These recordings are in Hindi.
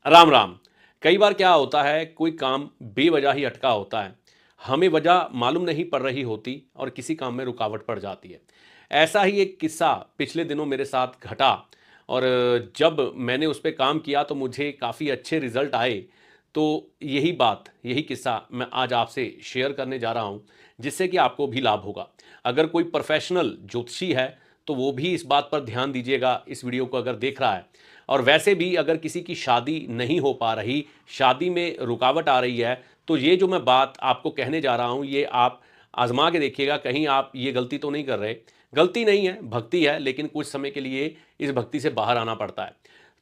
राम राम। कई बार क्या होता है, कोई काम बेवजह ही अटका होता है। हमें वजह मालूम नहीं पड़ रही होती और किसी काम में रुकावट पड़ जाती है। ऐसा ही एक किस्सा पिछले दिनों मेरे साथ घटा और जब मैंने उस पे काम किया तो मुझे काफ़ी अच्छे रिजल्ट आए। तो यही किस्सा मैं आज आपसे शेयर करने जा रहा हूँ, जिससे कि आपको भी लाभ होगा। अगर कोई प्रोफेशनल ज्योतिषी है तो वो भी इस बात पर ध्यान दीजिएगा, इस वीडियो को अगर देख रहा है। और वैसे भी अगर किसी की शादी नहीं हो पा रही, शादी में रुकावट आ रही है, तो ये जो मैं बात आपको कहने जा रहा हूँ, ये आप आज़मा के देखिएगा, कहीं आप ये गलती तो नहीं कर रहे। गलती नहीं है, भक्ति है, लेकिन कुछ समय के लिए इस भक्ति से बाहर आना पड़ता है।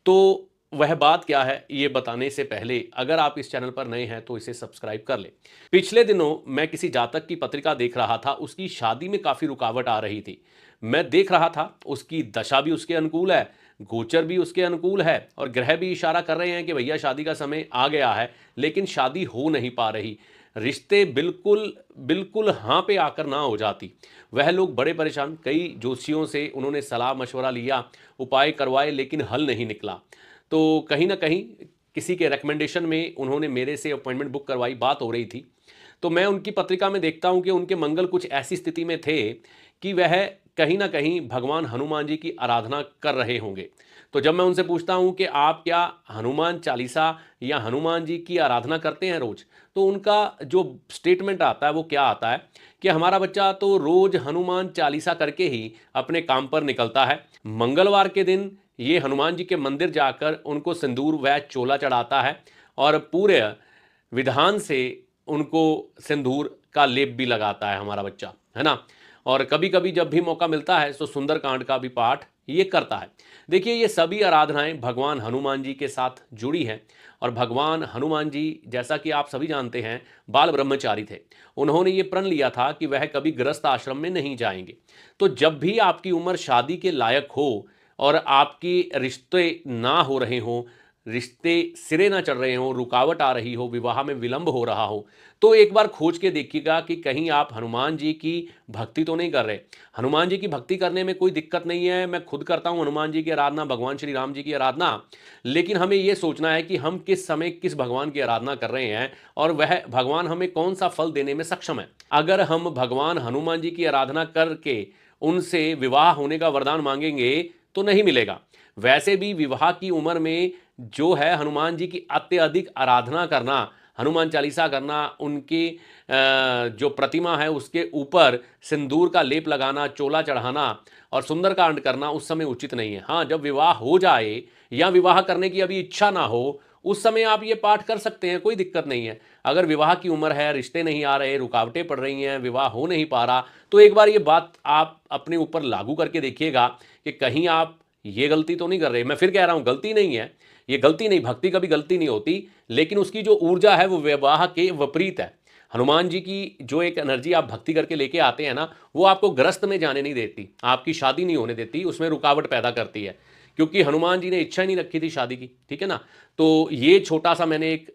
तो वह बात क्या है, ये बताने से पहले अगर आप इस चैनल पर नए हैं तो इसे सब्सक्राइब कर लें। पिछले दिनों मैं किसी जातक की पत्रिका देख रहा था, उसकी शादी में काफ़ी रुकावट आ रही थी। मैं देख रहा था, उसकी दशा भी उसके अनुकूल है, गोचर भी उसके अनुकूल है और ग्रह भी इशारा कर रहे हैं कि भैया शादी का समय आ गया है, लेकिन शादी हो नहीं पा रही। रिश्ते बिल्कुल बिल्कुल हाँ पे आकर ना हो जाती। वह लोग बड़े परेशान, कई ज्योतिषियों से उन्होंने सलाह मशवरा लिया, उपाय करवाए, लेकिन हल नहीं निकला। तो कहीं ना कहीं किसी के रिकमेंडेशन में उन्होंने मेरे से अपॉइंटमेंट बुक करवाई, बात हो रही थी। तो मैं उनकी पत्रिका में देखता हूं कि उनके मंगल कुछ ऐसी स्थिति में थे कि वह कहीं ना कहीं भगवान हनुमान जी की आराधना कर रहे होंगे। तो जब मैं उनसे पूछता हूं कि आप क्या हनुमान चालीसा या हनुमान जी की आराधना करते हैं रोज, तो उनका जो स्टेटमेंट आता है वो क्या आता है कि हमारा बच्चा तो रोज हनुमान चालीसा करके ही अपने काम पर निकलता है। मंगलवार के दिन ये हनुमान जी के मंदिर जाकर उनको सिंदूर व चोला चढ़ाता है और पूरे विधान से उनको सिंदूर का लेप भी लगाता है हमारा बच्चा, है ना। और कभी कभी जब भी मौका मिलता है तो सुंदरकांड का भी पाठ ये करता है। देखिए, ये सभी आराधनाएं भगवान हनुमान जी के साथ जुड़ी हैं। और भगवान हनुमान जी, जैसा कि आप सभी जानते हैं, बाल ब्रह्मचारी थे। उन्होंने ये प्रण लिया था कि वह कभी गृहस्थ आश्रम में नहीं जाएंगे। तो जब भी आपकी उम्र शादी के लायक हो और आपकी रिश्ते ना हो रहे हों, रिश्ते सिरे ना चढ़ रहे हों, रुकावट आ रही हो, विवाह में विलंब हो रहा हो, तो एक बार खोज के देखिएगा कि कहीं आप हनुमान जी की भक्ति तो नहीं कर रहे। हनुमान जी की भक्ति करने में कोई दिक्कत नहीं है, मैं खुद करता हूं हनुमान जी की आराधना, भगवान श्री राम जी की आराधना। लेकिन हमें यह सोचना है कि हम किस समय किस भगवान की आराधना कर रहे हैं और वह भगवान हमें कौन सा फल देने में सक्षम है। अगर हम भगवान हनुमान जी की आराधना करके उनसे विवाह होने का वरदान मांगेंगे तो नहीं मिलेगा। वैसे भी विवाह की उम्र में जो है हनुमान जी की अत्यधिक आराधना करना, हनुमान चालीसा करना, उनकी जो प्रतिमा है उसके ऊपर सिंदूर का लेप लगाना, चोला चढ़ाना और सुंदरकांड करना उस समय उचित नहीं है। हाँ, जब विवाह हो जाए या विवाह करने की अभी इच्छा ना हो, उस समय आप ये पाठ कर सकते हैं, कोई दिक्कत नहीं है। अगर विवाह की उम्र है, रिश्ते नहीं आ रहे, रुकावटें पड़ रही हैं, विवाह हो नहीं पा रहा, तो एक बार ये बात आप अपने ऊपर लागू करके देखिएगा कि कहीं आप ये गलती तो नहीं कर रहे। मैं फिर कह रहा हूं, गलती नहीं है, ये गलती नहीं, भक्ति कभी गलती नहीं होती, लेकिन उसकी जो ऊर्जा है वो विवाह के विपरीत है। हनुमान जी की जो एक एनर्जी आप भक्ति करके लेके आते हैं ना, वो आपको ग्रस्त में जाने नहीं देती, आपकी शादी नहीं होने देती, उसमें रुकावट पैदा करती है। क्योंकि हनुमान जी ने इच्छा ही नहीं रखी थी शादी की, ठीक है ना। तो ये छोटा सा मैंने एक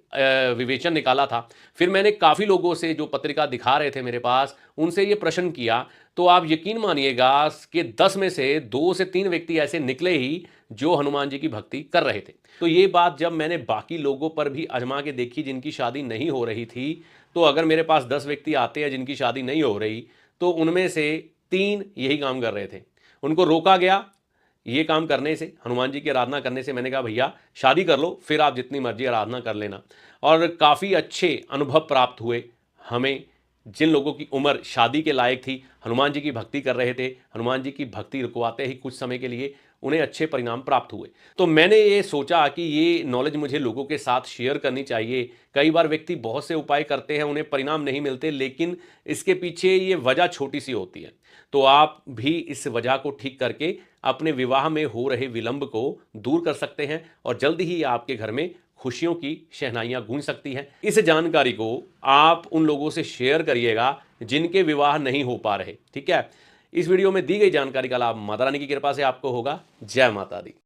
विवेचन निकाला था। फिर मैंने काफ़ी लोगों से जो पत्रिका दिखा रहे थे मेरे पास, उनसे ये प्रश्न किया। तो आप यकीन मानिएगा कि 10 में से 2 से 3 व्यक्ति ऐसे निकले ही जो हनुमान जी की भक्ति कर रहे थे। तो ये बात जब मैंने बाकी लोगों पर भी आजमा के देखी जिनकी शादी नहीं हो रही थी, तो अगर मेरे पास 10 व्यक्ति आते हैं जिनकी शादी नहीं हो रही, तो उनमें से 3 यही काम कर रहे थे। उनको रोका गया ये काम करने से, हनुमान जी की आराधना करने से। मैंने कहा भैया शादी कर लो, फिर आप जितनी मर्जी आराधना कर लेना। और काफ़ी अच्छे अनुभव प्राप्त हुए हमें। जिन लोगों की उम्र शादी के लायक थी, हनुमान जी की भक्ति कर रहे थे, हनुमान जी की भक्ति रुकवाते ही कुछ समय के लिए उन्हें अच्छे परिणाम प्राप्त हुए। तो मैंने ये सोचा कि ये नॉलेज मुझे लोगों के साथ शेयर करनी चाहिए। कई बार व्यक्ति बहुत से उपाय करते हैं, उन्हें परिणाम नहीं मिलते, लेकिन इसके पीछे ये वजह छोटी सी होती है। तो आप भी इस वजह को ठीक करके अपने विवाह में हो रहे विलंब को दूर कर सकते हैं और जल्द ही आपके घर में खुशियों की शहनाइयां गूंज सकती हैं। इस जानकारी को आप उन लोगों से शेयर करिएगा जिनके विवाह नहीं हो पा रहे, ठीक है। इस वीडियो में दी गई जानकारी का लाभ माता रानी की कृपा से आपको होगा। जय माता दी।